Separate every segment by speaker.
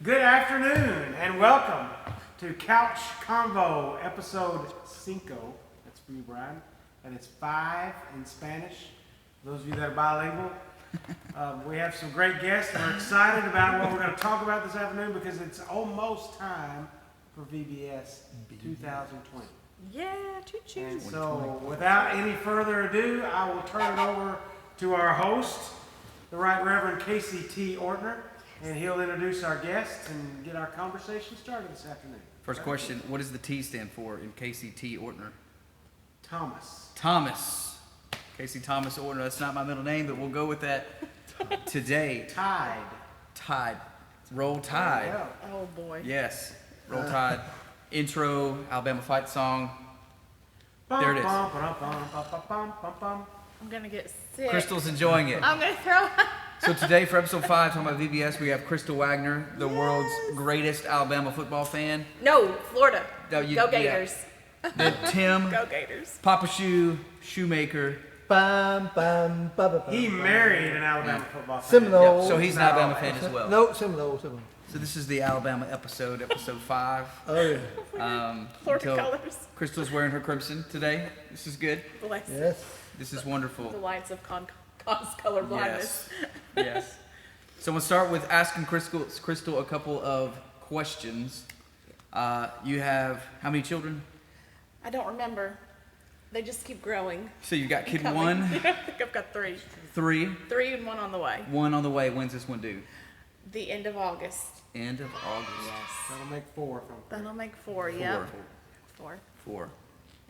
Speaker 1: Good afternoon and welcome to Couch Convo, episode 5. That's for you, Brian. And it's 5 in Spanish. Those of you that are bilingual. We have some great guests and we're excited about what we're going to talk about this afternoon because it's almost time for VBS 2020.
Speaker 2: Yeah, choo-choo.
Speaker 1: And so without any further ado, I will turn it over to our host, the Right Reverend Casey T. Ortner, and he'll introduce our guests and get our conversation started this afternoon.
Speaker 3: First question, what does the T stand for in Casey T. Ortner?
Speaker 1: Thomas.
Speaker 3: Thomas. Casey Thomas Ortner. That's not my middle name, but we'll go with that today.
Speaker 1: Tide.
Speaker 3: Roll Tide.
Speaker 2: Oh boy.
Speaker 3: Yes. Roll Tide. Intro, Alabama fight song. There it is.
Speaker 2: I'm gonna get sick.
Speaker 3: Crystal's enjoying it.
Speaker 2: I'm gonna throw up.
Speaker 3: So today for episode 5, talking about VBS, we have Crystal Wagner, the world's greatest Alabama football fan.
Speaker 2: No, Florida.
Speaker 3: Go
Speaker 2: Gators.
Speaker 3: Then Tim,
Speaker 2: Go Gators.
Speaker 3: Papa Shoemaker.
Speaker 1: He married an Alabama football fan.
Speaker 4: Seminole.
Speaker 3: Yep, so he's an Alabama fan as well.
Speaker 4: No, Seminole.
Speaker 3: So this is the Alabama episode 5.
Speaker 4: Oh yeah.
Speaker 2: Florida
Speaker 3: until
Speaker 2: colors.
Speaker 3: Crystal's wearing her crimson today. This is good.
Speaker 2: Bless
Speaker 4: Yes.
Speaker 3: This is wonderful.
Speaker 2: the lights of cause color blindness.
Speaker 3: Yes. So we'll start with asking Crystal a couple of questions. You have how many children?
Speaker 2: I don't remember. They just keep growing.
Speaker 3: So you've got kid
Speaker 2: Coming.
Speaker 3: 1,
Speaker 2: I think I've got 3.
Speaker 3: 3,
Speaker 2: 3 and 1 on the way.
Speaker 3: 1 on the way. When's this one due?
Speaker 2: The end of August.
Speaker 3: End of August.
Speaker 1: That'll make 4 from
Speaker 2: That'll make 4, yeah. 4.
Speaker 3: 4.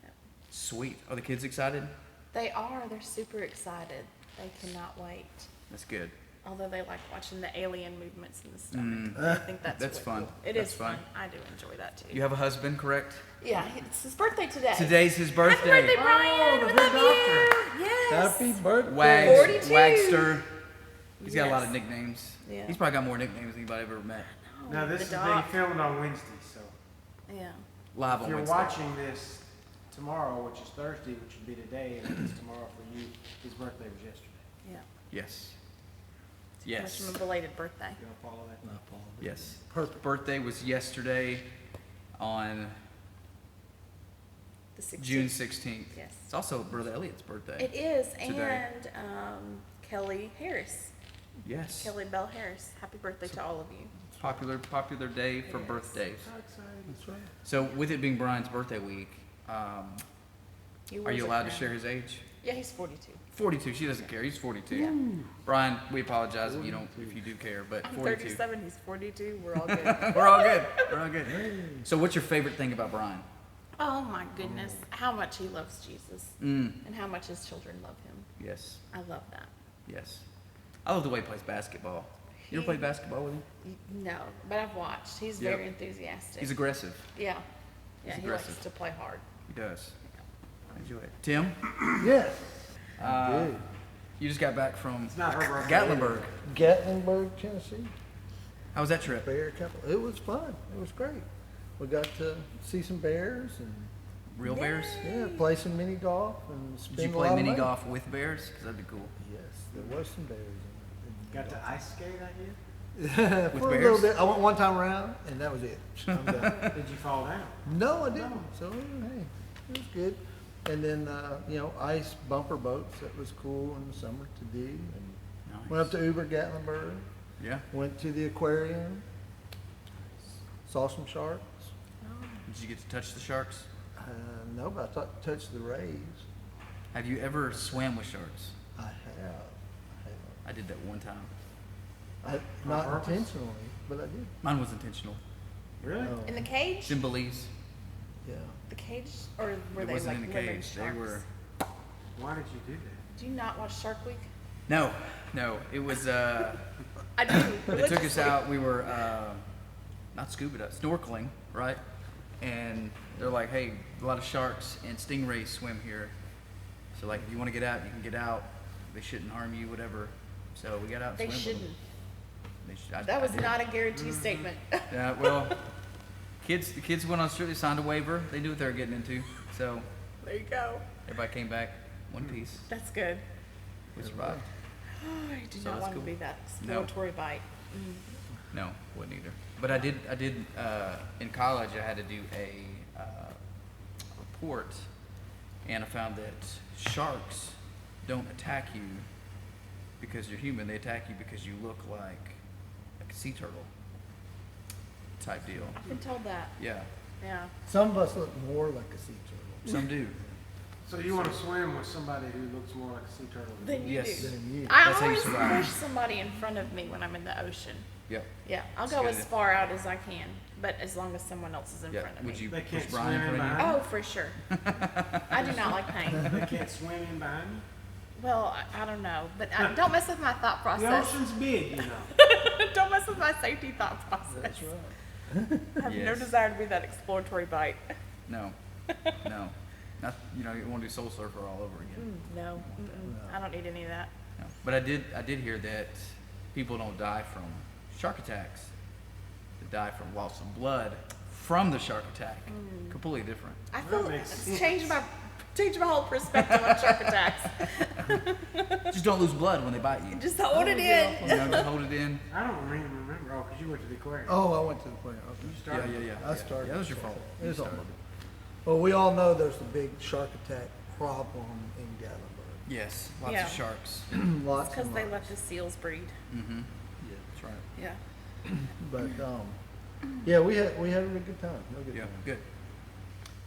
Speaker 2: Yeah.
Speaker 3: Sweet. Are the kids excited?
Speaker 2: They are. They're super excited. They cannot wait.
Speaker 3: That's good.
Speaker 2: Although they like watching the alien movements in the stomach. I think that's
Speaker 3: That's
Speaker 2: really
Speaker 3: fun.
Speaker 2: Cool. It
Speaker 3: That's
Speaker 2: is
Speaker 3: fun.
Speaker 2: I do enjoy that too.
Speaker 3: You have a husband, correct?
Speaker 2: Yeah, it's his birthday today.
Speaker 3: Today's his birthday.
Speaker 2: Happy birthday, Brian!
Speaker 1: the
Speaker 2: we
Speaker 1: big
Speaker 2: love
Speaker 1: doctor.
Speaker 2: you. Yes.
Speaker 4: Happy birthday.
Speaker 3: Wags,
Speaker 2: 42.
Speaker 3: Wagster. He's got a lot
Speaker 2: Yes.
Speaker 3: of nicknames.
Speaker 2: Yeah.
Speaker 3: He's probably got more nicknames than anybody I've ever met.
Speaker 1: Now this
Speaker 2: The
Speaker 1: is being
Speaker 2: doc.
Speaker 1: filmed on Wednesday, so
Speaker 2: Yeah.
Speaker 3: Live
Speaker 1: if
Speaker 3: on
Speaker 1: you're
Speaker 3: Wednesday.
Speaker 1: watching this tomorrow, which is Thursday, which would be today, and it's tomorrow for you, his birthday was yesterday.
Speaker 2: Yeah.
Speaker 3: Yes.
Speaker 2: Wish
Speaker 3: Yes.
Speaker 2: him a belated birthday.
Speaker 1: You gonna follow that?
Speaker 3: Yes.
Speaker 4: Perfect.
Speaker 3: Birthday was yesterday on
Speaker 2: The 16th.
Speaker 3: June 16th.
Speaker 2: Yes.
Speaker 3: It's also Brother Elliot's birthday.
Speaker 2: It is.
Speaker 3: Today.
Speaker 2: And Kelly Harris.
Speaker 3: Yes.
Speaker 2: Kelly Bell Harris. Happy birthday to all of you.
Speaker 3: Popular day for
Speaker 2: Yes.
Speaker 3: birthdays.
Speaker 1: How exciting.
Speaker 4: That's right.
Speaker 3: So with it being Brian's birthday week, are you allowed to share his age?
Speaker 2: Yeah, he's 42.
Speaker 3: 42. She doesn't care. He's 42.
Speaker 2: Yeah.
Speaker 3: Brian, we apologize if you do care, but
Speaker 2: I'm
Speaker 3: 42.
Speaker 2: 37, he's 42. We're all good.
Speaker 3: We're all good. We're all good. So what's your favorite thing about Brian?
Speaker 2: Oh my goodness. How much he loves Jesus.
Speaker 3: Mm.
Speaker 2: And how much his children love him.
Speaker 3: Yes.
Speaker 2: I love that.
Speaker 3: Yes. I love the way he plays basketball. You ever
Speaker 2: He-
Speaker 3: played basketball with him?
Speaker 2: No, but I've watched. He's
Speaker 3: Yep.
Speaker 2: very enthusiastic.
Speaker 3: He's aggressive.
Speaker 2: Yeah. Yeah,
Speaker 3: he's
Speaker 2: he
Speaker 3: aggressive.
Speaker 2: likes to play hard.
Speaker 3: He does. I enjoy it. Tim,
Speaker 4: Yes.
Speaker 3: uh,
Speaker 4: Dude.
Speaker 3: you just got back from
Speaker 1: It's not her birthday.
Speaker 3: Gatlinburg.
Speaker 4: Gatlinburg, Tennessee.
Speaker 3: How was that trip?
Speaker 4: Bear couple. It was fun. It was great. We got to see some bears and
Speaker 3: Real bears?
Speaker 4: play some mini golf and spend
Speaker 3: Did you
Speaker 4: a
Speaker 3: play
Speaker 4: lot of
Speaker 3: mini
Speaker 4: money.
Speaker 3: golf with bears? Because that'd be cool.
Speaker 4: Yes, there was some bears. In
Speaker 1: Got to ice skate that year?
Speaker 4: For
Speaker 3: With
Speaker 4: a
Speaker 3: bears?
Speaker 4: little bit. I went one time around and that was it. I'm done.
Speaker 1: Did you fall down?
Speaker 4: No, I didn't. So hey, it was good. And then ice bumper boats. That was cool in the summer to do. And
Speaker 3: Nice.
Speaker 4: went up to Uber Gatlinburg.
Speaker 3: Yeah.
Speaker 4: Went to the aquarium. Saw some sharks.
Speaker 3: Did you get to touch the sharks?
Speaker 4: No, but I touched the rays.
Speaker 3: Have you ever swam with sharks?
Speaker 4: I have.
Speaker 3: I did that one time.
Speaker 4: Not
Speaker 1: purpose?
Speaker 4: intentionally, but I did.
Speaker 3: Mine was intentional.
Speaker 1: Really?
Speaker 4: Oh,
Speaker 2: In the cage?
Speaker 3: It's in Belize.
Speaker 4: yeah.
Speaker 2: The cage? Or were
Speaker 3: It
Speaker 2: they
Speaker 3: wasn't
Speaker 2: like
Speaker 3: in a
Speaker 2: living
Speaker 3: cage. They
Speaker 2: sharks?
Speaker 3: were.
Speaker 1: Why did you do that?
Speaker 2: Do you not watch Shark Week?
Speaker 3: No. It was.
Speaker 2: I do.
Speaker 3: They took us
Speaker 2: religiously.
Speaker 3: out. We were not scuba diving, snorkeling, right? And they're like, "Hey, a lot of sharks and stingrays swim here. So like, if you want to get out, you can get out. They shouldn't harm you, whatever." So we got out and
Speaker 2: They
Speaker 3: swam with
Speaker 2: shouldn't.
Speaker 3: them. They should,
Speaker 2: That was
Speaker 3: I did.
Speaker 2: not a guarantee statement.
Speaker 3: Yeah, well, the kids went on straight. They signed a waiver. They knew what they were getting into. So
Speaker 2: There you go.
Speaker 3: everybody came back one piece.
Speaker 2: That's good.
Speaker 3: We survived.
Speaker 2: Oh, I do
Speaker 3: So
Speaker 2: not
Speaker 3: that's
Speaker 2: want
Speaker 3: cool.
Speaker 2: to be that
Speaker 3: No.
Speaker 2: exploratory bite.
Speaker 3: No, wouldn't either. But I did in college I had to do a report, and I found that sharks don't attack you because you're human. They attack you because you look like a sea turtle type deal.
Speaker 2: I've been told that.
Speaker 3: Yeah,
Speaker 2: Yeah.
Speaker 4: Some of us look more like a sea turtle
Speaker 3: some do.
Speaker 1: So you want to swim with somebody who looks more like a sea turtle than
Speaker 2: Then
Speaker 1: you?
Speaker 2: you
Speaker 3: Yes.
Speaker 2: do.
Speaker 4: than you.
Speaker 2: I
Speaker 3: That's how you
Speaker 2: always
Speaker 3: survive.
Speaker 2: push somebody in front of me when I'm in the ocean.
Speaker 3: Yep.
Speaker 2: Yeah, I'll
Speaker 3: That's
Speaker 2: go
Speaker 3: good.
Speaker 2: as far out as I can, but as long as someone else is in
Speaker 3: Yeah.
Speaker 2: front of
Speaker 3: Would
Speaker 2: me.
Speaker 3: you
Speaker 1: They
Speaker 3: push
Speaker 1: can't
Speaker 3: Brian in
Speaker 1: swim
Speaker 3: front of you?
Speaker 1: behind.
Speaker 2: Oh, for sure. I do not like pain.
Speaker 1: They can't swim in behind you.
Speaker 2: Well, I don't know, but don't mess with my thought
Speaker 1: The
Speaker 2: process.
Speaker 1: ocean's big, you know.
Speaker 2: Don't mess with my safety thought process.
Speaker 4: That's right.
Speaker 2: I have no
Speaker 3: Yes.
Speaker 2: desire to be that exploratory bite.
Speaker 3: No, no. Not, you want to do Soul Surfer all over again.
Speaker 2: No, I don't need any of that.
Speaker 3: No. But I did hear that people don't die from shark attacks. They die from loss of blood from the shark attack. Completely different.
Speaker 2: I
Speaker 1: That
Speaker 2: feel
Speaker 1: makes
Speaker 2: it's
Speaker 1: sense.
Speaker 2: changed my whole perspective on shark attacks.
Speaker 3: Just don't lose blood when they bite you.
Speaker 2: Just hold it in.
Speaker 3: Just hold it in.
Speaker 1: I don't even remember. Oh, because you went to the aquarium.
Speaker 4: Oh, I went to the aquarium.
Speaker 1: You
Speaker 4: Okay.
Speaker 1: started.
Speaker 3: Yeah.
Speaker 4: I started.
Speaker 3: Yeah, that was your fault.
Speaker 4: It was
Speaker 3: You
Speaker 4: all
Speaker 3: started.
Speaker 4: Well, we all know there's a big shark attack problem in Gatlinburg.
Speaker 3: Yes, lots
Speaker 2: Yeah.
Speaker 3: of sharks.
Speaker 4: Lots
Speaker 2: Because
Speaker 4: and
Speaker 2: they
Speaker 4: lots.
Speaker 2: let the seals breed.
Speaker 3: Mm-hmm.
Speaker 4: Yeah.
Speaker 3: That's right.
Speaker 2: Yeah.
Speaker 4: But yeah, we had a really good time. Real good
Speaker 3: Yeah,
Speaker 4: time.
Speaker 3: good.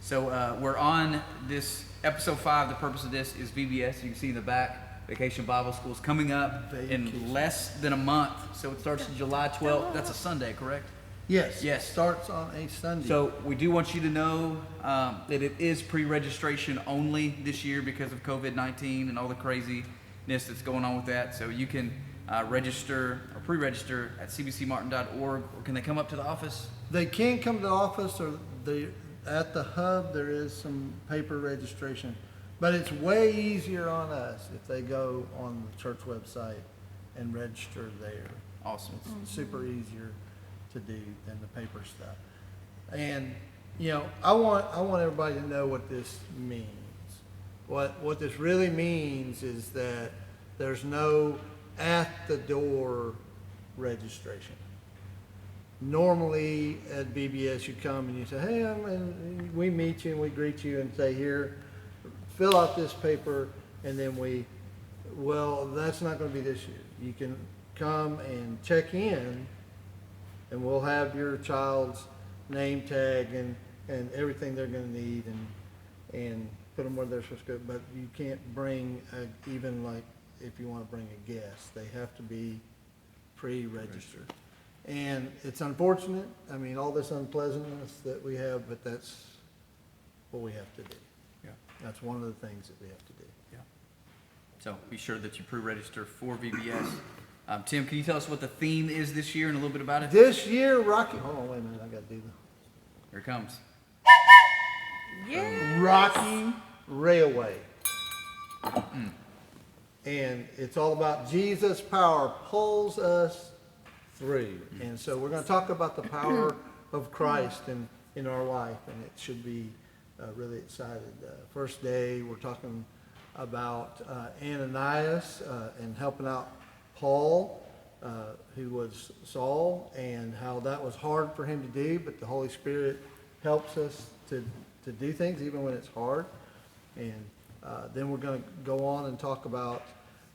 Speaker 3: So we're on this episode 5. The purpose of this is VBS. You can see in the back, Vacation Bible School is coming up in
Speaker 4: Vacation.
Speaker 3: less than a month. So it starts July 12th. That's a Sunday, correct?
Speaker 4: Yes.
Speaker 3: Yes.
Speaker 4: Starts on a Sunday.
Speaker 3: So we do want you to know that it is pre-registration only this year because of COVID-19 and all the craziness that's going on with that. So you can register or pre-register at cbcmartin.org, or can they come up to the office?
Speaker 4: They can come to the office, or at the hub there is some paper registration, but it's way easier on us if they go on the church website and register there.
Speaker 3: Awesome.
Speaker 4: It's super easier to do than the paper stuff. And I want everybody to know what this means. What this really means is that there's no at the door registration. Normally at BBS you come and you say, hey, and we meet you and we greet you and say, here, fill out this paper, and then that's not going to be this year. You can come and check in, and we'll have your child's name tag and everything they're going to need, and put them where they're supposed to go. But you can't bring even like if you want to bring a guest, they have to be pre-registered. And it's unfortunate. I mean, all this unpleasantness that we have, but that's what we have to do.
Speaker 3: Yeah.
Speaker 4: That's one of the things that we have to do.
Speaker 3: Yeah. So be sure that you pre-register for VBS. Tim, can you tell us what the theme is this year and a little bit about it?
Speaker 4: This year, Rocky. Hold on, wait a minute. I got to do
Speaker 3: Here it comes.
Speaker 2: Yeah.
Speaker 4: Rocky Railway. And it's all about Jesus' power pulls us through. And so we're going to talk about the power of Christ in our life, and it should be really excited. First day, we're talking about Ananias and helping out Paul, who was Saul, and how that was hard for him to do, but the Holy Spirit helps us to do things even when it's hard. And then we're going to go on and talk about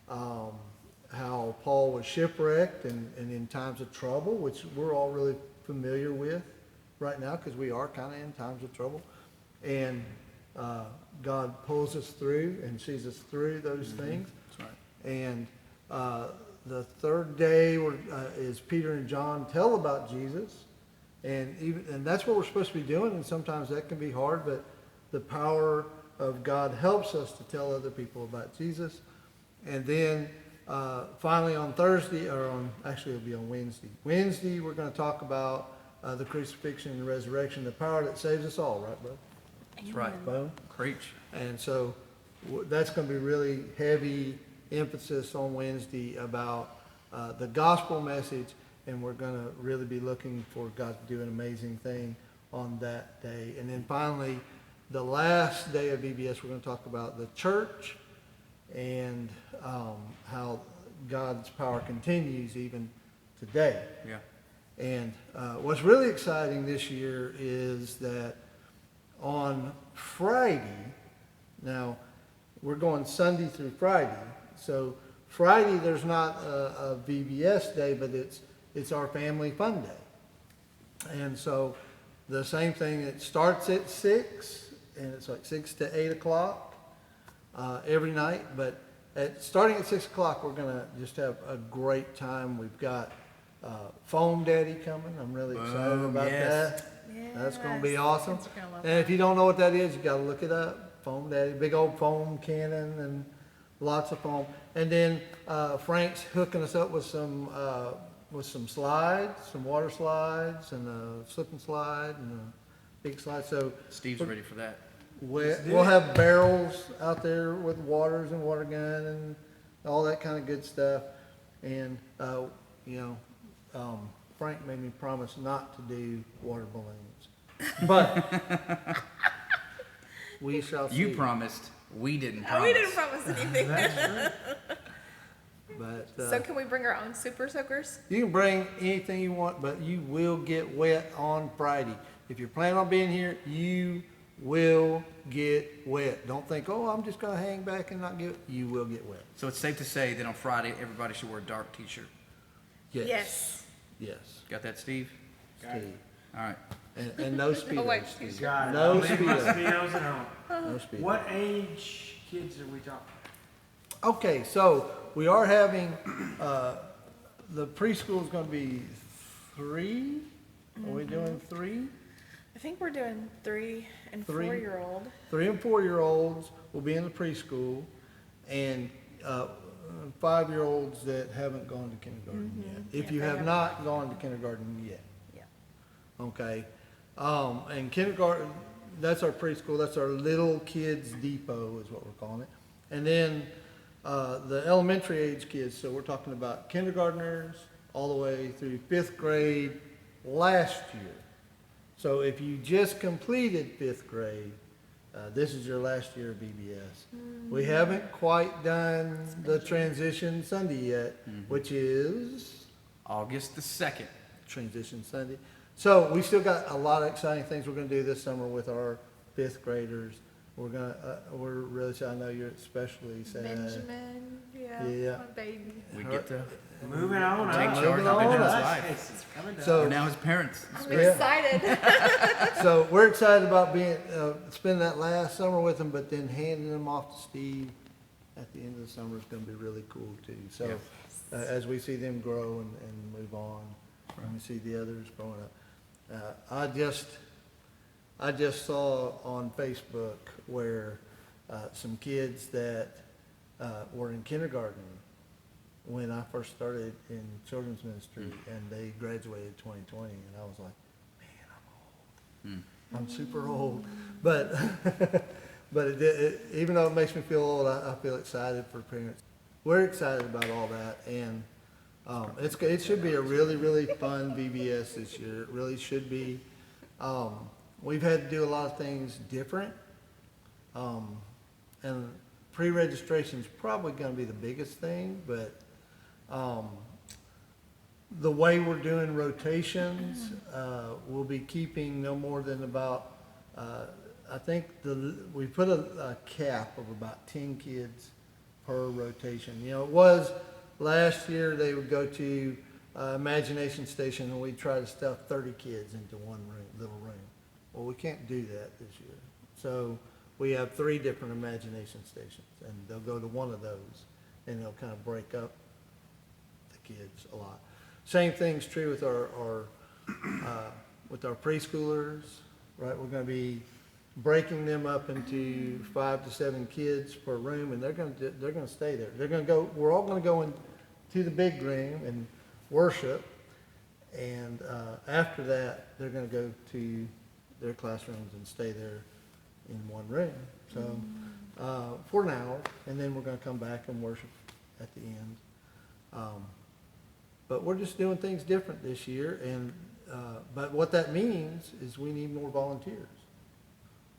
Speaker 4: how Paul was shipwrecked and in times of trouble, which we're all really familiar with right now because we are kind of in times of trouble. And God pulls us through and sees us through those things.
Speaker 3: That's right.
Speaker 4: And the third day is Peter and John tell about Jesus. And that's what we're supposed to be doing, and sometimes that can be hard, but the power of God helps us to tell other people about Jesus. And then finally on Thursday, actually it'll be on Wednesday. Wednesday we're going to talk about the crucifixion and the resurrection, the power that saves us all, right, bro?
Speaker 3: That's right.
Speaker 4: Bo?
Speaker 3: Preach.
Speaker 4: And so that's going to be really heavy emphasis on Wednesday about the gospel message, and we're going to really be looking for God to do an amazing thing on that day. And then finally, the last day of VBS, we're going to talk about the church and how God's power continues even today.
Speaker 3: Yeah.
Speaker 4: And what's really exciting this year is that on Friday, now we're going Sunday through Friday. So Friday there's not a VBS day, but it's our family fun day. And so the same thing, it starts at 6 and it's like 6 to 8 o'clock every night. But starting at 6 o'clock, we're gonna just have a great time. We've got Foam Daddy coming. I'm really excited
Speaker 3: Boom,
Speaker 4: about
Speaker 3: yes.
Speaker 4: that. That's gonna be
Speaker 2: Yes,
Speaker 4: awesome.
Speaker 2: kids are gonna love
Speaker 4: And if you don't know what that is, you gotta look it up. Foam Daddy, big old foam cannon and lots of foam. And then Frank's hooking us up with some slides, some water slides, and a slip and slide, and a big slide. So
Speaker 3: Steve's ready for that.
Speaker 4: we'll have barrels out there with waters and water gun and all that kind of good stuff. And Frank made me promise not to do water balloons, but we shall see.
Speaker 3: You promised. We didn't promise.
Speaker 2: Oh, we didn't promise anything.
Speaker 1: That's true.
Speaker 4: But
Speaker 2: So can we bring our own super soakers?
Speaker 4: you can bring anything you want, but you will get wet on Friday. If you're planning on being here, you will get wet. Don't think, oh, I'm just gonna hang back and not get. You will get wet.
Speaker 3: So it's safe to say that on Friday, everybody should wear a dark t-shirt.
Speaker 4: Yes.
Speaker 2: Yes.
Speaker 4: Yes.
Speaker 3: Got that, Steve?
Speaker 4: Steve.
Speaker 3: All right.
Speaker 4: And no speedos.
Speaker 2: white
Speaker 4: Steve.
Speaker 2: t-shirt.
Speaker 1: Got it.
Speaker 4: No
Speaker 1: Leave my
Speaker 4: speedos.
Speaker 1: Speedos at home.
Speaker 4: No speedos.
Speaker 1: What age kids are we talking?
Speaker 4: Okay, so we are having the preschool is going to be 3. Are we doing 3?
Speaker 2: I think we're doing 3 and
Speaker 4: 3.
Speaker 2: 4-year-old.
Speaker 4: 3 and 4-year-olds will be in the preschool, and 5-year-olds that haven't gone to kindergarten yet. If
Speaker 2: Yeah,
Speaker 4: you
Speaker 2: they
Speaker 4: have
Speaker 2: have
Speaker 4: not gone to kindergarten yet,
Speaker 2: Yeah.
Speaker 4: okay. And kindergarten, that's our preschool. That's our little kids depot is what we're calling it. And then the elementary age kids. So we're talking about kindergartners all the way through 5th grade last year. So if you just completed 5th grade, this is your last year of VBS. We haven't quite done the transition Sunday yet, which is
Speaker 3: August the 2nd.
Speaker 4: transition Sunday. So we still got a lot of exciting things we're gonna do this summer with our 5th graders. We're really sad. I know you're especially sad.
Speaker 2: Benjamin, yeah,
Speaker 4: Yeah.
Speaker 2: my baby.
Speaker 3: We get to
Speaker 1: Moving on.
Speaker 3: take
Speaker 1: up.
Speaker 3: charge
Speaker 4: Moving
Speaker 3: of
Speaker 4: on
Speaker 3: Benjamin's
Speaker 4: up.
Speaker 3: life.
Speaker 1: It's coming down.
Speaker 4: So-
Speaker 3: We're now his parents.
Speaker 2: I'm
Speaker 4: Yeah.
Speaker 2: excited.
Speaker 4: So we're excited about spending that last summer with them, but then handing them off to Steve at the end of the summer is gonna be really cool too. So
Speaker 3: Yeah.
Speaker 4: as we see them grow and move on, and we see the others growing up. I just saw on Facebook where some kids that were in kindergarten when I first started in children's ministry, and they graduated 2020, and I was like, man, I'm super old. But even though it makes me feel old, I feel excited for parents. We're excited about all that, and it should be a really, really fun VBS this year. It really should be. We've had to do a lot of things different, and pre-registration is probably going to be the biggest thing, but the way we're doing rotations, we'll be keeping no more than about, I think we put a cap of about 10 kids per rotation. You know, it was last year they would go to Imagination Station and we'd try to stuff 30 kids into one little room. Well, we can't do that this year. So we have 3 different Imagination Stations, and they'll go to one of those, and they'll kind of break up the kids a lot. Same thing's true with our preschoolers, right? We're going to be breaking them up into 5 to 7 kids per room, and they're going to stay there. They're going to go. We're all going to go into the big room and worship, and after that, they're going to go to their classrooms and stay there in one room. So for an hour, and then we're going to come back and worship at the end. But we're just doing things different this year, and but what that means is we need more volunteers.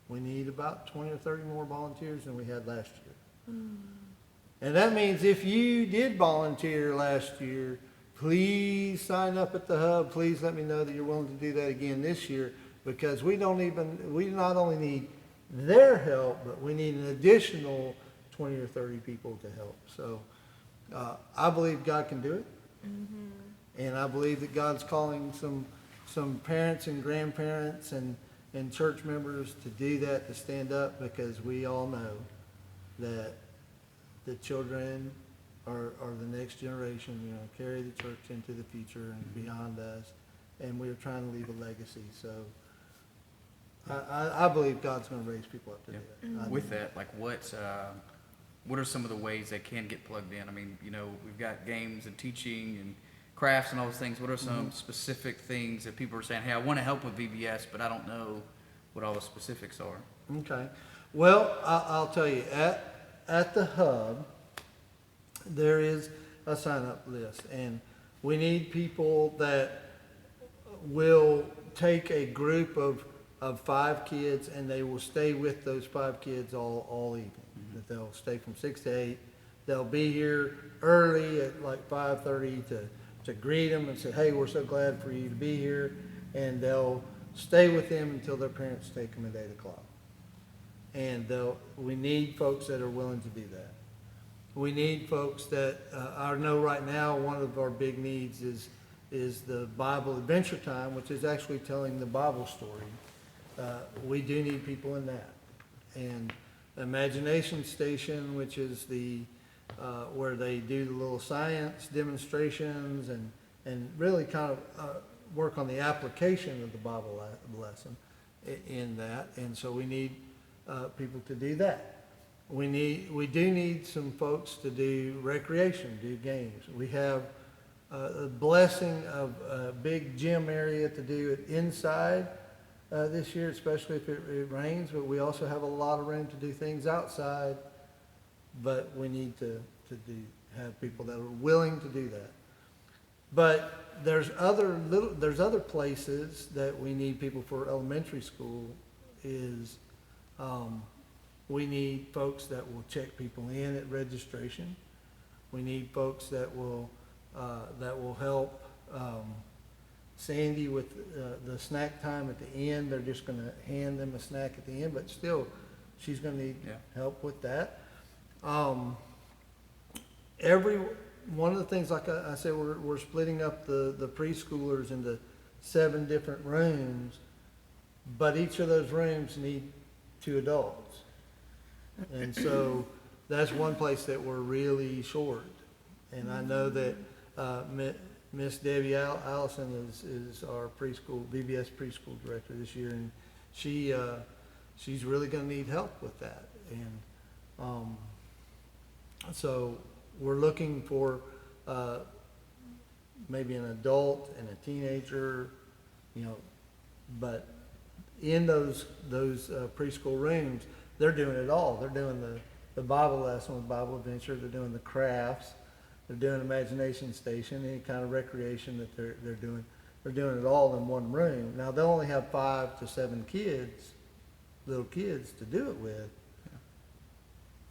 Speaker 4: We need about 20 or 30 more volunteers than we had last year. And that means if you did volunteer last year, please sign up at the hub. Please let me know that you're willing to do that again this year, because we not only need their help, but we need an additional 20 or 30 people to help. So I believe God can do it. And I believe that God's calling some parents and grandparents and church members to do that, to stand up, because we all know that the children are the next generation, carry the church into the future and beyond us, and we're trying to leave a legacy. So I believe God's going to raise people up to do that.
Speaker 3: With that, like what are some of the ways they can get plugged in? I mean, we've got games and teaching and crafts and all those things. What are some specific things that people are saying, hey, I want to help with VBS, but I don't know what all the specifics are?
Speaker 4: Okay. Well, I'll tell you, at the hub, there is a sign-up list, and we need people that will take a group of 5 kids, and they will stay with those 5 kids all evening. That they'll stay from 6 to 8. They'll be here early at like 5:30 to greet them and say, hey, we're so glad for you to be here. And they'll stay with them until their parents take them at 8 o'clock. And we need folks that are willing to do that. We need folks that, I know right now one of our big needs is the Bible Adventure Time, which is actually telling the Bible story. We do need people in that. And Imagination Station, which is where they do the little science demonstrations and really kind of work on the application of the Bible lesson in that. And so we need people to do that. We do need some folks to do recreation, do games. We have a blessing of a big gym area to do it inside this year, especially if it rains, but we also have a lot of room to do things outside, but we need to have people that are willing to do that. But there's other places that we need people for. Elementary school is we need folks that will check people in at registration. We need folks that will help Sandy with the snack time at the end. They're just going to hand them a snack at the end, but still, she's going to need help with that. One of the things, like I said, we're splitting up the preschoolers into 7 different rooms, but each of those rooms need 2 adults. And so that's one place that we're really short. And I know that Miss Debbie Allison is our VBS preschool director this year, and she's really going to need help with that. And so we're looking for maybe an adult and a teenager, but in those preschool rooms, they're doing it all. They're doing the Bible lesson with Bible Adventure. They're doing the crafts. They're doing Imagination Station, any kind of recreation that they're doing. They're doing it all in one room. Now, they'll only have 5 to 7 little kids to do it with,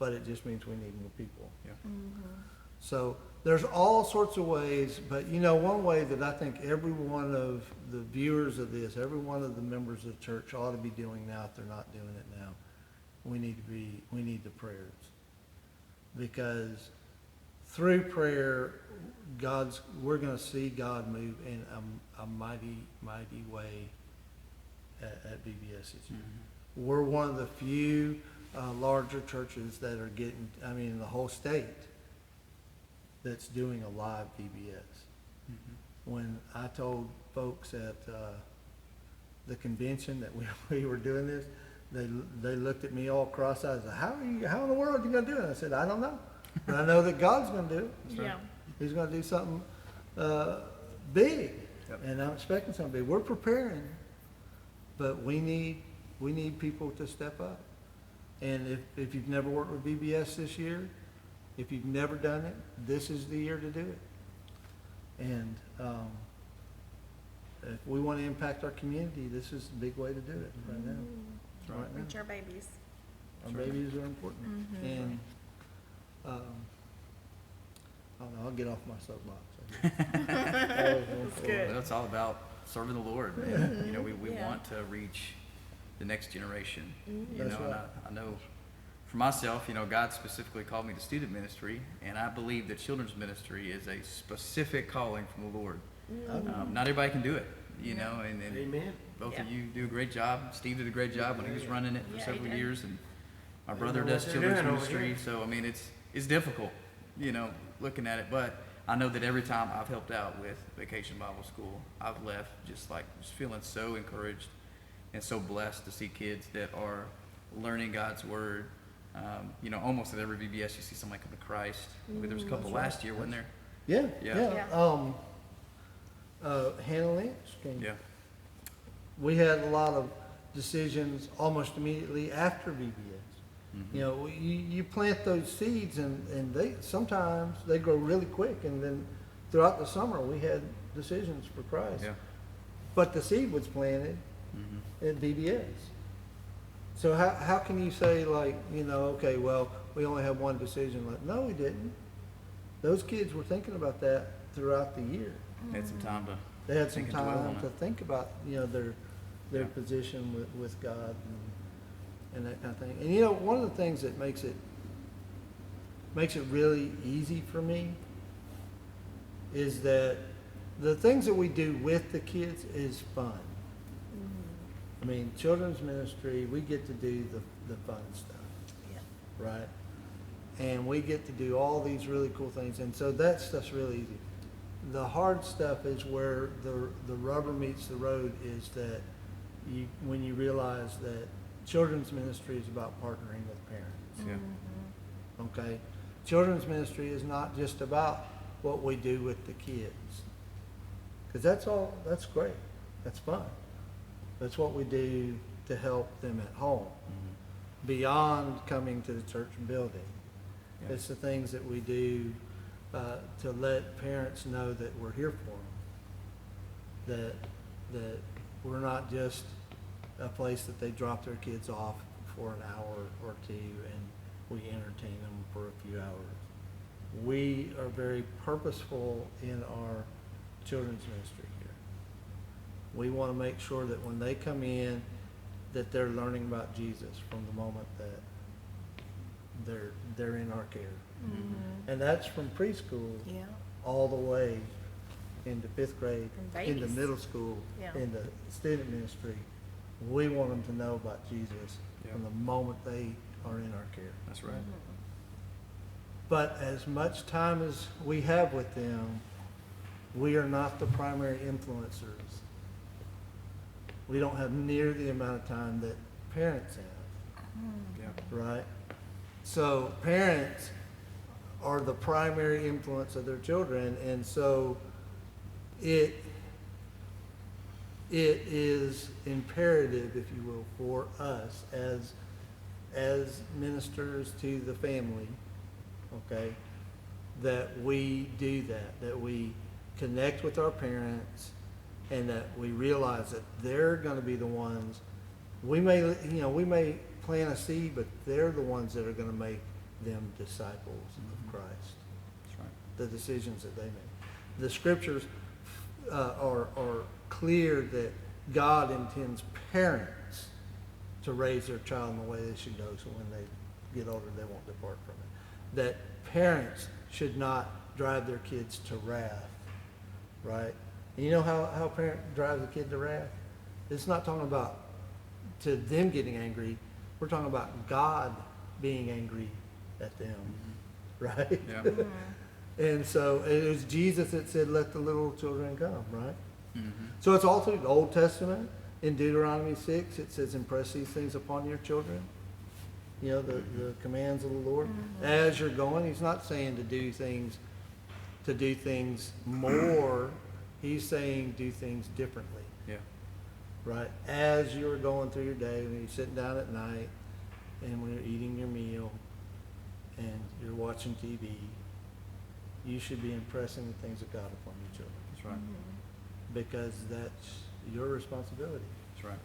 Speaker 4: but it just means we need more people.
Speaker 3: Yeah.
Speaker 4: So there's all sorts of ways, but one way that I think every one of the viewers of this, every one of the members of the church ought to be doing now, if they're not doing it now, we need the prayers. Because through prayer, we're going to see God move in a mighty, mighty way at VBS this year. We're one of the few larger churches that are in the whole state, that's doing a live VBS. When I told folks at the convention that we were doing this, they looked at me all cross-eyed and said, how in the world are you going to do it? I said, I don't know. But I know that God's going to do it.
Speaker 2: Yeah.
Speaker 4: He's going to do something big. Yep. And I'm expecting something big. We're preparing, but we need people to step up. And if you've never worked with VBS this year, if you've never done it, this is the year to do it. And if we want to impact our community, this is the big way to do it right now. Right now.
Speaker 2: Reach our babies.
Speaker 4: Our babies are important. And I don't know, I'll get off my soapbox. That's
Speaker 2: good.
Speaker 3: Well, it's all about serving the Lord, man. You know, we
Speaker 2: Yeah.
Speaker 3: want to reach the next generation. You
Speaker 4: That's
Speaker 3: know, and
Speaker 4: right.
Speaker 3: I know for myself, you know, God specifically called me to student ministry, and I believe that children's ministry is a specific calling from the Lord. Not everybody can do it, you know, and
Speaker 1: Amen.
Speaker 3: both
Speaker 2: Yeah.
Speaker 3: of you do a great job. Steve did a great job when he was running it for
Speaker 2: Yeah, he
Speaker 3: several
Speaker 2: did.
Speaker 3: years, and my
Speaker 1: They
Speaker 3: brother
Speaker 1: know
Speaker 3: does
Speaker 1: what they're
Speaker 3: children's
Speaker 1: doing over
Speaker 3: ministry.
Speaker 1: here.
Speaker 3: So I mean, it's difficult, you know, looking at it. But I know that every time I've helped out with Vacation Bible School, I've left just feeling so encouraged and so blessed to see kids that are learning God's word. You know, almost at every VBS you see somebody come to Christ. I mean, there was a couple last year, wasn't there?
Speaker 4: Yeah,
Speaker 3: Yeah.
Speaker 4: yeah. Hannah Lynch came.
Speaker 3: Yeah.
Speaker 4: We had a lot of decisions almost immediately after VBS.
Speaker 3: Mm-hmm.
Speaker 4: You know, you plant those seeds and they sometimes they grow really quick, and then throughout the summer we had decisions for Christ.
Speaker 3: Yeah.
Speaker 4: But the seed was planted
Speaker 3: Mm-hmm.
Speaker 4: at VBS. So how can you say, like, you know, okay, well, we only have one decision? Like, no, we didn't. Those kids were thinking about that throughout the year.
Speaker 3: Had some time to
Speaker 4: They had some
Speaker 3: think and dwell on
Speaker 4: time to
Speaker 3: it.
Speaker 4: think about, you know, their
Speaker 3: Yeah.
Speaker 4: position with God and that kind of thing. And you know, one of the things that makes it really easy for me is that the things that we do with the kids is fun. I mean, children's ministry, we get to do the fun stuff,
Speaker 2: Yeah.
Speaker 4: right? And we get to do all these really cool things, and so that stuff's really easy. The hard stuff is where the rubber meets the road, is that when you realize that children's ministry is about partnering with parents,
Speaker 3: Yeah.
Speaker 4: okay? Children's ministry is not just about what we do with the kids, because that's great, that's fun. That's what we do to help them at home, beyond coming to the church and building.
Speaker 3: Yeah.
Speaker 4: It's the things that we do to let parents know that we're here for them. That we're not just a place that they drop their kids off for an hour or two and we entertain them for a few hours. We are very purposeful in our children's ministry here. We want to make sure that when they come in, that they're learning about Jesus from the moment that they're in our care. And that's from preschool
Speaker 2: Yeah.
Speaker 4: all the way into fifth grade,
Speaker 2: From
Speaker 4: into
Speaker 2: babies.
Speaker 4: middle school,
Speaker 2: Yeah.
Speaker 4: into student ministry. We want them to know about Jesus
Speaker 3: Yeah.
Speaker 4: from the moment they are in our care.
Speaker 3: That's right.
Speaker 4: But as much time as we have with them, we are not the primary influencers. We don't have near the amount of time that parents have,
Speaker 3: Yeah.
Speaker 4: right? So parents are the primary influence of their children, and so it is imperative, if you will, for us as ministers to the family, okay, that we do that we connect with our parents, and that we realize that they're going to be the ones. We may plant a seed, but they're the ones that are going to make them disciples of Christ.
Speaker 3: That's right.
Speaker 4: The decisions that they make. The scriptures are clear that God intends parents to raise their child in the way they should go, so when they get older they won't depart from it. That parents should not drive their kids to wrath, right? And you know how a parent drives a kid to wrath? It's not talking about to them getting angry. We're talking about God being angry at them, right?
Speaker 3: Yeah.
Speaker 4: And so it was Jesus that said, let the little children come, right?
Speaker 3: Mm-hmm.
Speaker 4: So it's all through the Old Testament. In Deuteronomy 6, it says, impress these things upon your children. You know, the commands of the Lord. As you're going, he's not saying to do things more. He's saying do things differently,
Speaker 3: Yeah.
Speaker 4: right? As you're going through your day, when you're sitting down at night, and when you're eating your meal, and you're watching TV, you should be impressing the things of God upon your children,
Speaker 3: That's right.
Speaker 4: because that's your responsibility.
Speaker 3: That's right.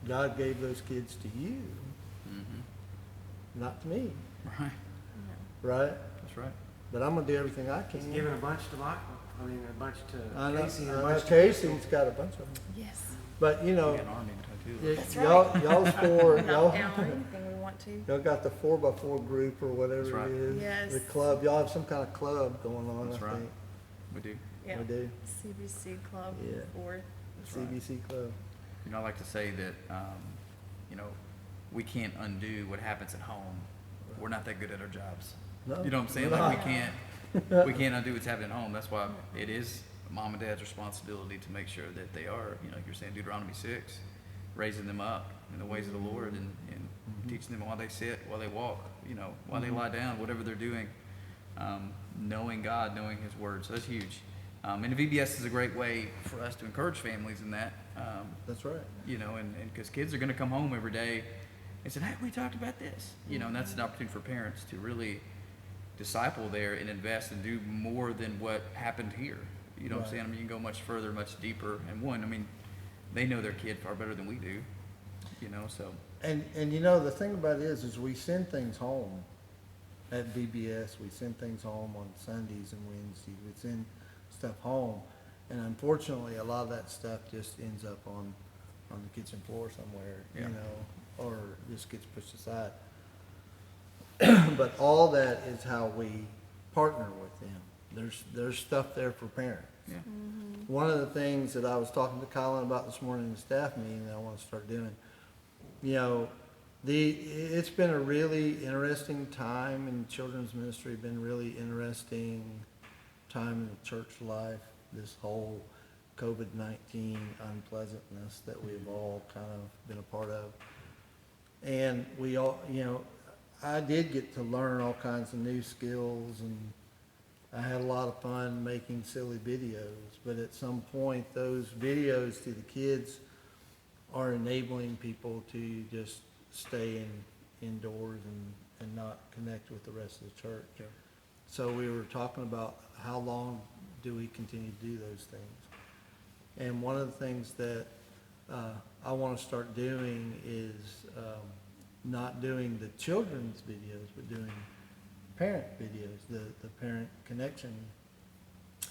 Speaker 4: God gave those kids to you,
Speaker 3: Mm-hmm.
Speaker 4: not to me,
Speaker 3: Right.
Speaker 4: right?
Speaker 3: That's right.
Speaker 4: but I'm gonna do everything I
Speaker 1: He's
Speaker 4: can.
Speaker 1: giving a bunch to Michael. I mean, a bunch to
Speaker 4: I know,
Speaker 1: Casey and a
Speaker 4: I know
Speaker 1: bunch to
Speaker 4: Casey's got a bunch of them,
Speaker 2: Yes.
Speaker 4: but you know,
Speaker 3: We got an army too.
Speaker 2: That's
Speaker 4: y'all's for,
Speaker 2: Knock
Speaker 4: y'all,
Speaker 2: down anything we want to.
Speaker 4: y'all got the 4x4 group or
Speaker 3: That's
Speaker 4: whatever
Speaker 3: right.
Speaker 4: it is.
Speaker 2: Yes.
Speaker 4: The club, y'all have some kind of club going on,
Speaker 3: That's
Speaker 4: I
Speaker 3: right.
Speaker 4: think.
Speaker 3: We do.
Speaker 2: Yeah.
Speaker 4: We do,
Speaker 2: CBC Club
Speaker 4: Yeah.
Speaker 2: 4.
Speaker 3: That's right.
Speaker 4: CBC club.
Speaker 3: You know, I like to say that, you know, we can't undo what happens at home. We're not that good at our jobs.
Speaker 4: No,
Speaker 3: You know what I'm saying?
Speaker 4: we're
Speaker 3: Like
Speaker 4: not.
Speaker 3: we can't undo what's happening at home. That's why it is mom and dad's responsibility to make sure that they are, you know, like you're saying Deuteronomy 6, raising them up in the ways of the Lord and teaching them while they sit, while they walk, you know, while they lie down, whatever they're doing, knowing God, knowing His Word. So that's huge. And the VBS is a great way for us to encourage families in that.
Speaker 4: That's right.
Speaker 3: You know, and because kids are going to come home every day and say, hey, we talked about this. You know, and that's an opportunity for parents to really disciple there and invest and do more than what happened here. You know what I'm
Speaker 4: Right.
Speaker 3: saying? I mean, you can go much further, much deeper. And one, I mean, they know their kid far better than we do, you know, so.
Speaker 4: And you know, the thing about it is we send things home at VBS. We send things home on Sundays and Wednesdays. We send stuff home. And unfortunately, a lot of that stuff just ends up on the kitchen floor somewhere,
Speaker 3: Yeah.
Speaker 4: you know, or just gets pushed aside. But all that is how we partner with them. There's stuff there for parents.
Speaker 3: Yeah.
Speaker 4: One of the things that I was talking to Colin about this morning in the staff meeting that I want to start doing, you know, it's been a really interesting time in children's ministry, been really interesting time in the church life, this whole COVID-19 unpleasantness that we've all kind of been a part of. And we all, you know, I did get to learn all kinds of new skills, and I had a lot of fun making silly videos, but at some point those videos to the kids are enabling people to just stay indoors and not connect with the rest of the church.
Speaker 3: Yeah.
Speaker 4: So we were talking about how long do we continue to do those things. And one of the things that I want to start doing is not doing the children's videos, but doing parent videos, the parent connection.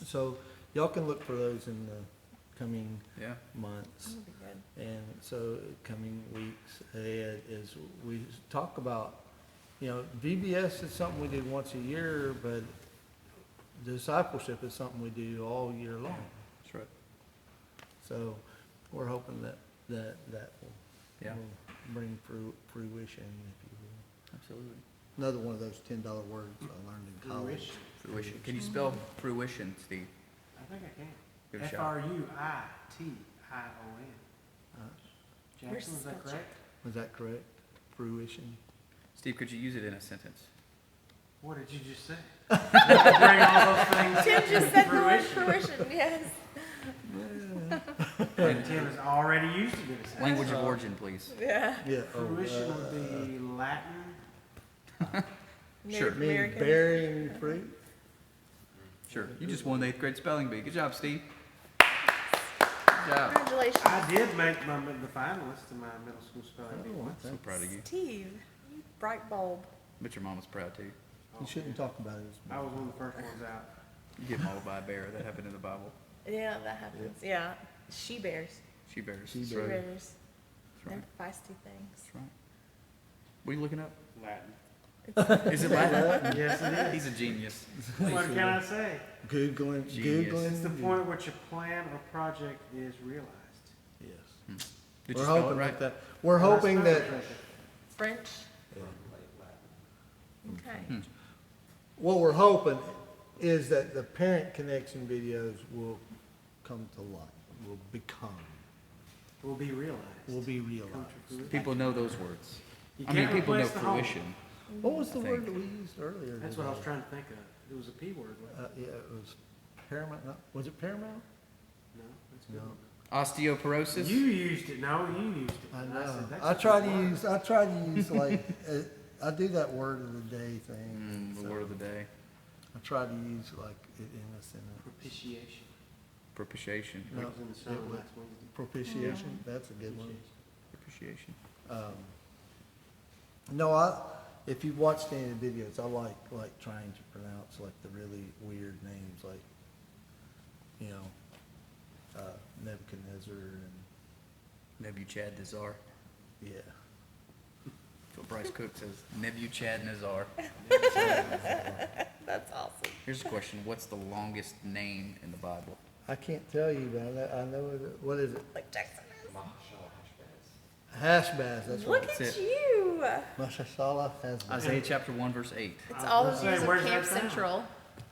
Speaker 4: So y'all can look for those in the coming
Speaker 3: Yeah.
Speaker 4: months.
Speaker 2: That'll be good.
Speaker 4: And so coming weeks ahead is we talk about, you know, VBS is something we do once a year, but discipleship is something we do all year long.
Speaker 3: That's right.
Speaker 4: So we're hoping that will,
Speaker 3: Yeah.
Speaker 4: will bring fruition, if you will.
Speaker 3: Absolutely.
Speaker 4: Another one of those $10 words I learned in college.
Speaker 1: Fruition.
Speaker 3: Fruition. Can you spell fruition, Steve?
Speaker 1: I think I
Speaker 3: Give it a
Speaker 1: can.
Speaker 3: shot.
Speaker 1: Fruition.
Speaker 4: Uh,
Speaker 1: Jackson, is that
Speaker 2: spell check.
Speaker 1: correct?
Speaker 4: Was that correct? Fruition?
Speaker 3: Steve, could you use it in a sentence?
Speaker 1: What did you just say? Bring all those things
Speaker 2: Tim
Speaker 1: to
Speaker 2: just said the word
Speaker 1: fruition.
Speaker 2: fruition, yes.
Speaker 1: And Tim has already used it in a sentence.
Speaker 3: Language of origin, please.
Speaker 2: Yeah.
Speaker 4: Yeah.
Speaker 1: Fruition would be Latin.
Speaker 3: Sure.
Speaker 2: Native
Speaker 4: Mean
Speaker 2: American.
Speaker 4: bearing fruit?
Speaker 3: Sure. You just won the 8th grade spelling bee. Good job, Steve. Good job.
Speaker 2: Congratulations.
Speaker 1: I did make the finalist in my middle school spelling bee
Speaker 4: Oh,
Speaker 1: once.
Speaker 3: So proud of you.
Speaker 2: Steve, you bright bulb.
Speaker 3: But your mom was proud too.
Speaker 4: You shouldn't talk about it as
Speaker 1: I was one of the first ones out.
Speaker 3: You get mauled by a bear. That happened in the Bible.
Speaker 2: Yeah, that happens. Yeah. She bears.
Speaker 3: She bears.
Speaker 4: She
Speaker 3: That's
Speaker 2: She
Speaker 3: right.
Speaker 2: bears.
Speaker 3: That's
Speaker 2: They're
Speaker 3: right.
Speaker 2: feisty things.
Speaker 3: That's right. What are you looking up?
Speaker 1: Latin.
Speaker 3: Is it Latin?
Speaker 1: Yes, it is.
Speaker 3: He's a genius.
Speaker 1: What can I say?
Speaker 4: Googling,
Speaker 3: Genius.
Speaker 4: Googling.
Speaker 1: It's the point at which a plan or project is realized.
Speaker 4: Yes.
Speaker 3: Did
Speaker 4: We're
Speaker 3: you spell it
Speaker 4: hoping
Speaker 3: right?
Speaker 4: that, we're
Speaker 1: Well, that's
Speaker 4: hoping
Speaker 1: not
Speaker 4: that,
Speaker 1: right.
Speaker 2: French. Okay.
Speaker 4: what we're hoping is that the parent connection videos will come to light, will become,
Speaker 1: Will be realized.
Speaker 4: will be
Speaker 1: Come
Speaker 4: realized.
Speaker 1: to fruition.
Speaker 3: People know those words.
Speaker 1: You
Speaker 3: I mean,
Speaker 1: can't
Speaker 3: people know
Speaker 1: replace the home.
Speaker 3: fruition.
Speaker 4: What was the
Speaker 3: I
Speaker 4: word
Speaker 3: think.
Speaker 4: that we used earlier?
Speaker 1: That's what I was
Speaker 4: today?
Speaker 1: trying to think of. It was a P word, wasn't
Speaker 4: Yeah, it was paramount, no, was it paramount?
Speaker 1: it? No, that's a good.
Speaker 4: No.
Speaker 1: one.
Speaker 3: Osteoporosis.
Speaker 1: You used it. No, you used it.
Speaker 4: I
Speaker 1: And
Speaker 4: know.
Speaker 1: said, that's
Speaker 4: I
Speaker 1: a
Speaker 4: try
Speaker 1: good
Speaker 4: to
Speaker 1: word.
Speaker 4: use, like, I do that word of the day thing.
Speaker 3: The
Speaker 4: so
Speaker 3: word of the day.
Speaker 4: I try to use like it in a sentence.
Speaker 1: Propitiation.
Speaker 3: Propitiation.
Speaker 4: No,
Speaker 1: It was in the sermon
Speaker 4: it was-
Speaker 1: last Wednesday.
Speaker 4: Propitiation, that's a good one.
Speaker 1: Propitiation.
Speaker 3: Propitiation.
Speaker 4: No, if you've watched any of the videos, I like trying to pronounce like the really weird names, like, you know, Nebuchadnezzar and,
Speaker 3: Nebuchadnezzar.
Speaker 4: yeah.
Speaker 3: That's what Bryce Cook says. Nebuchadnezzar.
Speaker 2: That's awesome.
Speaker 3: Here's a question. What's the longest name in the Bible?
Speaker 4: I can't tell you, but I know it, what is it?
Speaker 2: Like Jackson is.
Speaker 4: Hashbaz, that's
Speaker 2: Look
Speaker 4: right.
Speaker 2: at
Speaker 3: That's it.
Speaker 2: you.
Speaker 4: Mashashala Hashbaz.
Speaker 3: Isaiah chapter 1, verse 8.
Speaker 2: It's all
Speaker 1: gonna
Speaker 2: the
Speaker 1: say,
Speaker 2: news of
Speaker 1: where's
Speaker 2: Camp
Speaker 1: that found?
Speaker 2: Central.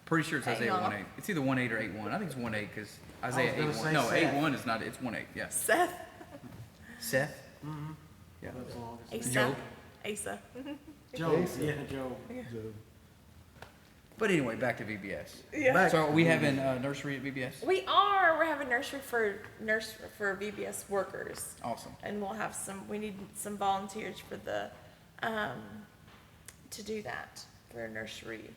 Speaker 3: Pretty sure it's Isaiah
Speaker 2: Hang on.
Speaker 3: 1:8. It's either 1:8 or 8:1. I think it's 1:8 because Isaiah
Speaker 1: gonna
Speaker 3: 8:1.
Speaker 1: say
Speaker 3: No,
Speaker 1: Seth.
Speaker 3: 8:1 is not. It's 1:8. Yeah.
Speaker 2: Seth.
Speaker 3: Seth. Yeah.
Speaker 1: That's the longest.
Speaker 2: Asa.
Speaker 3: Job.
Speaker 2: Asa.
Speaker 1: Job,
Speaker 4: Asa.
Speaker 1: yeah, Job.
Speaker 4: Job.
Speaker 3: But anyway, back to VBS.
Speaker 2: Yeah.
Speaker 4: Back
Speaker 3: So are we
Speaker 4: to
Speaker 3: having nursery at VBS?
Speaker 2: We are. We're having nursery for VBS workers,
Speaker 3: Awesome.
Speaker 2: and we'll have some. We need some volunteers for the, to do that for nursery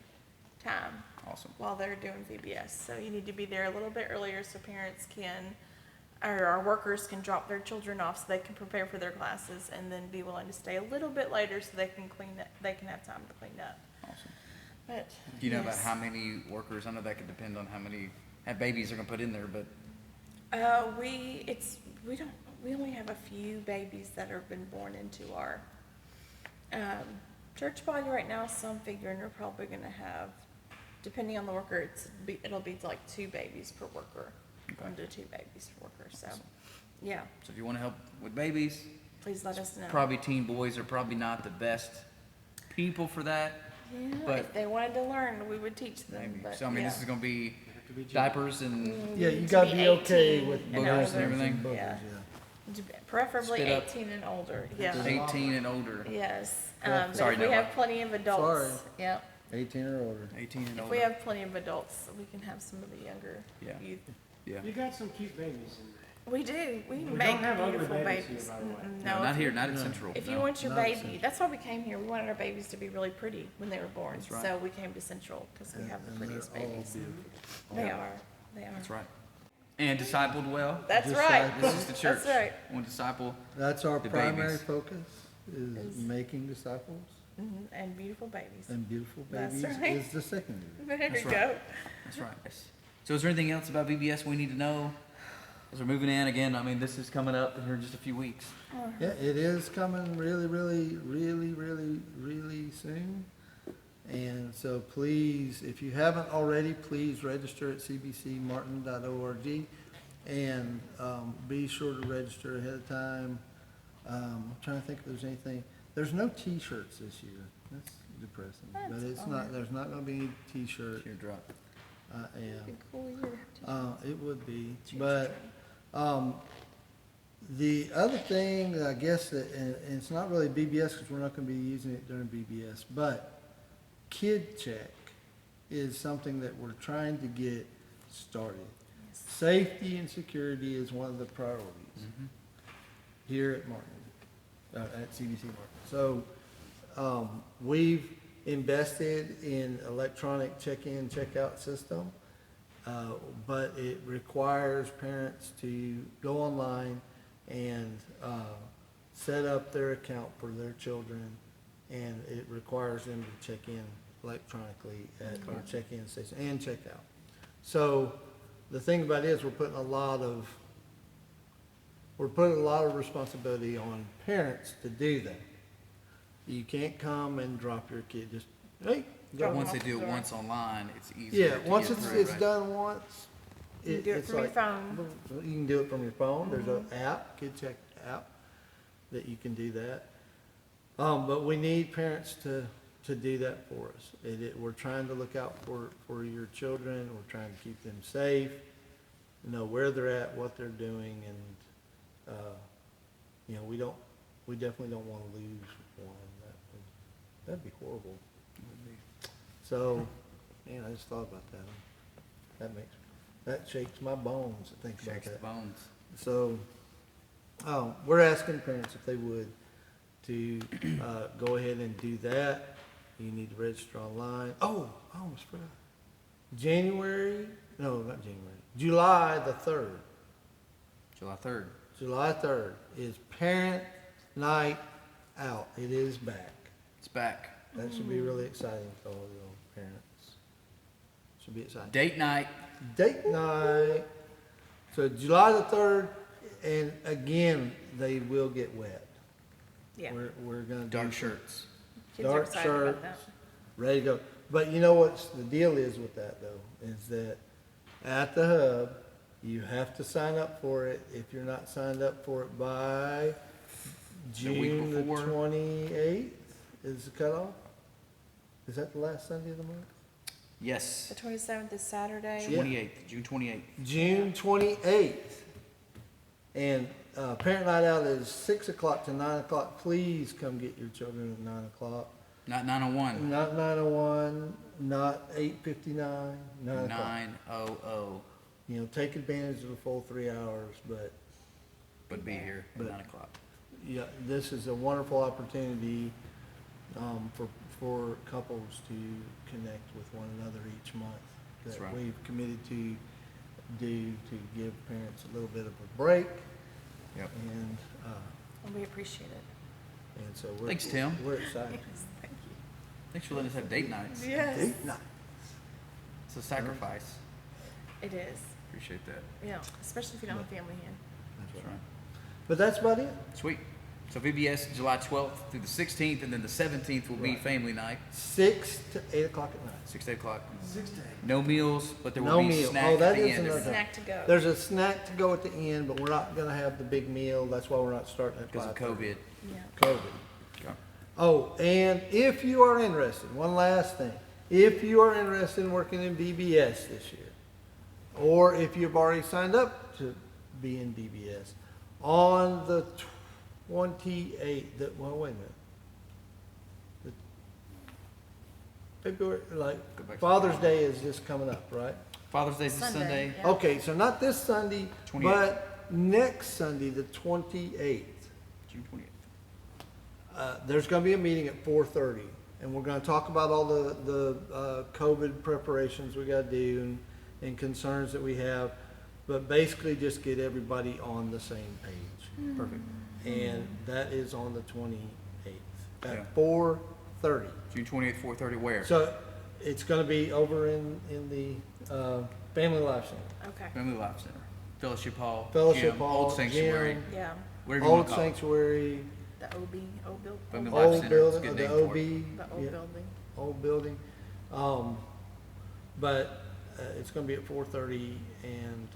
Speaker 2: time
Speaker 3: Awesome.
Speaker 2: while they're doing VBS. So you need to be there a little bit earlier so parents can, or our workers can drop their children off so they can prepare for their classes, and then be willing to stay a little bit later so they can clean up. They can have time to clean up.
Speaker 3: Awesome.
Speaker 2: But
Speaker 3: Do you know about
Speaker 2: yes.
Speaker 3: how many workers? I know that could depend on how many babies they're gonna put in there, but
Speaker 2: We only have a few babies that have been born into our church body right now, so I'm figuring we're probably gonna have, depending on the worker, it'll be like 2 babies per worker.
Speaker 3: Okay.
Speaker 2: 1 to 2 babies per worker, so,
Speaker 3: Awesome.
Speaker 2: yeah,
Speaker 3: so if you want to help with babies,
Speaker 2: please let us know.
Speaker 3: probably teen boys are probably not the best people for that.
Speaker 2: Yeah,
Speaker 3: but-
Speaker 2: if they wanted to learn, we would teach them,
Speaker 3: Maybe.
Speaker 2: but
Speaker 3: So I mean,
Speaker 2: yeah.
Speaker 3: this is gonna be
Speaker 1: You have to be Job.
Speaker 3: diapers and
Speaker 4: Yeah,
Speaker 2: need
Speaker 4: you
Speaker 2: to
Speaker 4: gotta
Speaker 2: be
Speaker 4: be okay
Speaker 2: 18
Speaker 4: with
Speaker 2: and
Speaker 3: boogers and
Speaker 2: older.
Speaker 3: everything?
Speaker 4: Boogers,
Speaker 2: Yeah.
Speaker 4: yeah.
Speaker 2: Preferably
Speaker 3: Spit up.
Speaker 2: 18 and older,
Speaker 1: Yeah.
Speaker 2: yeah,
Speaker 3: 18 and older.
Speaker 2: yes.
Speaker 4: Yeah.
Speaker 2: But
Speaker 3: Sorry,
Speaker 2: if we
Speaker 3: Noah.
Speaker 2: have plenty of adults,
Speaker 4: Sorry.
Speaker 2: yep.
Speaker 4: 18 or older.
Speaker 3: 18 and
Speaker 2: If
Speaker 3: older.
Speaker 2: we have plenty of adults, we can have some of the younger
Speaker 3: Yeah.
Speaker 2: youth.
Speaker 3: Yeah.
Speaker 1: You got some cute babies in there.
Speaker 2: We do. We
Speaker 1: don't
Speaker 2: make
Speaker 1: have ugly
Speaker 2: beautiful
Speaker 1: babies
Speaker 2: babies.
Speaker 1: here, by the way.
Speaker 2: Mm-mm,
Speaker 3: No,
Speaker 2: no,
Speaker 3: not
Speaker 2: if
Speaker 3: here,
Speaker 2: you-
Speaker 3: not at
Speaker 4: No.
Speaker 3: Central.
Speaker 2: If
Speaker 3: no.
Speaker 2: you want your
Speaker 4: not
Speaker 2: baby,
Speaker 4: essential.
Speaker 2: that's why we came here. We wanted our babies to be really pretty when they were born.
Speaker 3: That's right.
Speaker 2: So we came to Central because we have the
Speaker 4: And
Speaker 2: prettiest
Speaker 4: they're all
Speaker 2: babies.
Speaker 4: beautiful.
Speaker 2: They
Speaker 3: Yeah.
Speaker 2: are. They are.
Speaker 3: That's right. And discipled well.
Speaker 2: That's
Speaker 4: Just
Speaker 2: right.
Speaker 4: like-
Speaker 3: This is the church.
Speaker 2: That's right.
Speaker 3: One disciple.
Speaker 4: That's our
Speaker 3: The
Speaker 4: primary
Speaker 3: babies.
Speaker 4: focus, is
Speaker 2: Is-
Speaker 4: making disciples,
Speaker 2: And beautiful babies.
Speaker 4: and beautiful
Speaker 2: That's
Speaker 4: babies
Speaker 2: right.
Speaker 4: is the secondary.
Speaker 2: There
Speaker 3: That's
Speaker 2: you
Speaker 3: right.
Speaker 2: go.
Speaker 3: That's right. Yes. So is there anything else about VBS we need to know as we're moving in? Again, I mean, this is coming up here in just a few weeks.
Speaker 4: Yeah, it is coming really, really, really, really, really soon. And so please, if you haven't already, please register at cbcmartin.org and be sure to register ahead of time. I'm trying to think if there's anything. There's no T-shirts this year. That's depressing. But
Speaker 2: That's
Speaker 4: it's
Speaker 2: bummer.
Speaker 4: not. There's not going to be any T-shirt.
Speaker 3: Teardrop.
Speaker 2: Be cool year.
Speaker 4: It would be,
Speaker 2: Choose
Speaker 4: but, the other thing, I guess, that, and it's not really BBS because we're not gonna be using it during BBS, but Kid Check is something that we're trying to get started.
Speaker 2: Yes.
Speaker 4: Safety and security is one of the priorities
Speaker 3: Mm-hmm.
Speaker 4: here at Martin, at CBC Martin. So, we've invested in electronic check-in, check-out system, but it requires parents to go online and set up their account for their children, and it requires them to check in electronically at our check-in station and check out. So the thing about it is we're putting a lot of responsibility on parents to do that. You can't come and drop your kid, just, hey,
Speaker 3: But
Speaker 4: go.
Speaker 3: once they do it once online, it's easier.
Speaker 4: Yeah,
Speaker 3: to
Speaker 4: once
Speaker 3: get
Speaker 4: it's,
Speaker 3: through,
Speaker 4: it's
Speaker 3: right?
Speaker 4: done once.
Speaker 2: You can do it
Speaker 4: it's
Speaker 2: from your
Speaker 4: like-
Speaker 2: phone.
Speaker 4: You can do it from your phone, there's an app, Kid Check app, that you can do that. But we need parents to do that for us. We're trying to look out for your children, we're trying to keep them safe, know where they're at, what they're doing, and, we definitely don't wanna lose one. That'd be horrible. So, man, I just thought about that. That shakes my bones to think about
Speaker 3: Shakes the
Speaker 4: that.
Speaker 3: bones.
Speaker 4: So, we're asking parents if they would to, go ahead and do that. You need to register online. Oh, I almost forgot. July the 3rd.
Speaker 3: July 3rd.
Speaker 4: July 3rd is Parent Night Out. It is back.
Speaker 3: It's back.
Speaker 4: That should be really exciting for all the parents. Should be exciting.
Speaker 3: Date night.
Speaker 4: Date night. So July the 3rd, and again, they will get wet.
Speaker 2: Yeah.
Speaker 4: We're gonna do
Speaker 3: Dark shirts.
Speaker 2: Kids are
Speaker 4: dark
Speaker 2: excited about
Speaker 4: shirts,
Speaker 2: that.
Speaker 4: ready to go. But you know what's the deal is with that though, is that at the hub, you have to sign up for it. If you're not signed up for it by
Speaker 3: The week
Speaker 4: June the
Speaker 3: before.
Speaker 4: 28th is the cutoff? Is that the last Sunday of the month?
Speaker 3: Yes.
Speaker 2: The 27th is Saturday.
Speaker 4: Yeah.
Speaker 3: 28th, June 28th.
Speaker 4: June 28th. And parent night out is 6 o'clock to 9 o'clock. Please come get your children at 9 o'clock.
Speaker 3: Not 901.
Speaker 4: Not 9:01, not 8:59, 9 o'clock.
Speaker 3: 900.
Speaker 4: You know, take advantage of the full 3 hours, but
Speaker 3: But be here at
Speaker 4: But-
Speaker 3: 9 o'clock.
Speaker 4: yeah, this is a wonderful opportunity for couples to connect with one another each month.
Speaker 3: That's
Speaker 4: That
Speaker 3: right.
Speaker 4: we've committed to do to give parents a little bit of a break.
Speaker 3: Yep.
Speaker 4: And,
Speaker 2: And we appreciate it.
Speaker 4: and so we're.
Speaker 3: Thanks, Tim.
Speaker 4: We're excited.
Speaker 2: Yes, thank you.
Speaker 3: Thanks for letting us have date nights.
Speaker 2: Yes.
Speaker 4: Date night.
Speaker 3: It's a sacrifice.
Speaker 2: It is.
Speaker 3: Appreciate that.
Speaker 2: Yeah, especially if you don't have family here.
Speaker 3: That's right.
Speaker 4: But that's about it.
Speaker 3: Sweet. So VBS July 12th through the 16th, and then the 17th will be
Speaker 4: Right.
Speaker 3: family night,
Speaker 4: 6 to 8 o'clock at night.
Speaker 3: 6 to 8 o'clock.
Speaker 1: 6 to 8.
Speaker 3: No meals, but there will
Speaker 4: No
Speaker 3: be
Speaker 4: meal.
Speaker 3: snack
Speaker 4: Oh, that
Speaker 3: at the
Speaker 4: is
Speaker 3: end.
Speaker 4: another-
Speaker 2: Snack to go.
Speaker 4: There's a snack to go at the end, but we're not gonna have the big meal. That's why we're not starting at
Speaker 3: Because of
Speaker 4: 5:30.
Speaker 3: COVID.
Speaker 2: Yeah.
Speaker 4: COVID.
Speaker 3: Okay.
Speaker 4: Oh, and if you are interested, one last thing. If you are interested in working in VBS this year, or if you've already signed up to be in VBS, on the 28th, well, wait a minute. The February, like,
Speaker 3: Go back to
Speaker 4: Father's
Speaker 3: the-
Speaker 4: Day is just coming up, right?
Speaker 3: Father's Day is this
Speaker 2: Sunday,
Speaker 3: Sunday.
Speaker 2: yeah.
Speaker 4: Okay, so not this Sunday,
Speaker 3: 28th.
Speaker 4: but next Sunday, the 28th.
Speaker 3: June 28th.
Speaker 4: There's gonna be a meeting at 4:30, and we're gonna talk about all the COVID preparations we gotta do and concerns that we have, but basically just get everybody on the same page.
Speaker 3: Perfect.
Speaker 4: And that is on the 28th
Speaker 3: Yeah.
Speaker 4: at 4:30.
Speaker 3: June 28th, 4:30 where?
Speaker 4: So it's gonna be over in the Family Life Center.
Speaker 2: Okay.
Speaker 3: Family Life Center. Fellowship Hall.
Speaker 4: Fellowship
Speaker 3: gym,
Speaker 4: Hall,
Speaker 3: Old Sanctuary.
Speaker 4: gym,
Speaker 2: Yeah.
Speaker 3: Whatever you want
Speaker 4: Old
Speaker 3: to call it.
Speaker 4: Sanctuary,
Speaker 2: The OB building.
Speaker 3: Family Life
Speaker 4: old
Speaker 3: Center, it's a
Speaker 4: building,
Speaker 3: good
Speaker 4: the
Speaker 3: name for it.
Speaker 4: OB.
Speaker 2: The old
Speaker 4: yeah.
Speaker 2: building.
Speaker 4: Old building. But it's gonna be at 4:30, and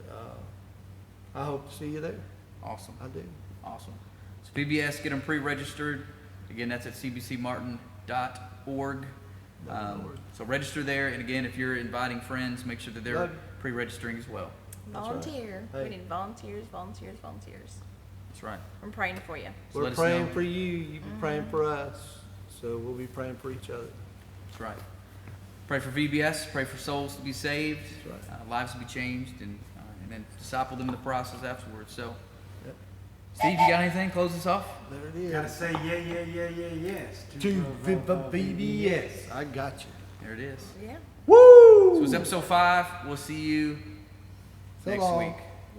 Speaker 4: I hope to see you there.
Speaker 3: Awesome.
Speaker 4: I do.
Speaker 3: Awesome. So VBS, get them pre-registered. Again, that's at cbcmartin.org. So register there, and again, if you're inviting friends, make sure that they're
Speaker 4: Love it.
Speaker 3: pre-registering as well.
Speaker 4: That's right.
Speaker 2: Volunteer.
Speaker 4: Hey.
Speaker 2: We need volunteers, volunteers, volunteers.
Speaker 3: That's right.
Speaker 2: I'm praying for you.
Speaker 3: So
Speaker 4: We're
Speaker 3: let us
Speaker 4: praying
Speaker 3: know.
Speaker 4: for you, you be praying for us, so we'll be praying for each other.
Speaker 3: That's right. Pray for VBS, pray for souls to be saved,
Speaker 4: That's right.
Speaker 3: lives to be changed, and then disciple them in the process afterwards. So,
Speaker 4: Yep.
Speaker 3: Steve, you got anything? Close us off?
Speaker 4: There it
Speaker 1: Gotta
Speaker 4: is.
Speaker 1: say yes.
Speaker 4: To VBS. I got you.
Speaker 3: There it is.
Speaker 2: Yeah.
Speaker 4: Woo!
Speaker 3: So it's episode 5. We'll see you
Speaker 4: So
Speaker 3: next
Speaker 4: long.
Speaker 3: week.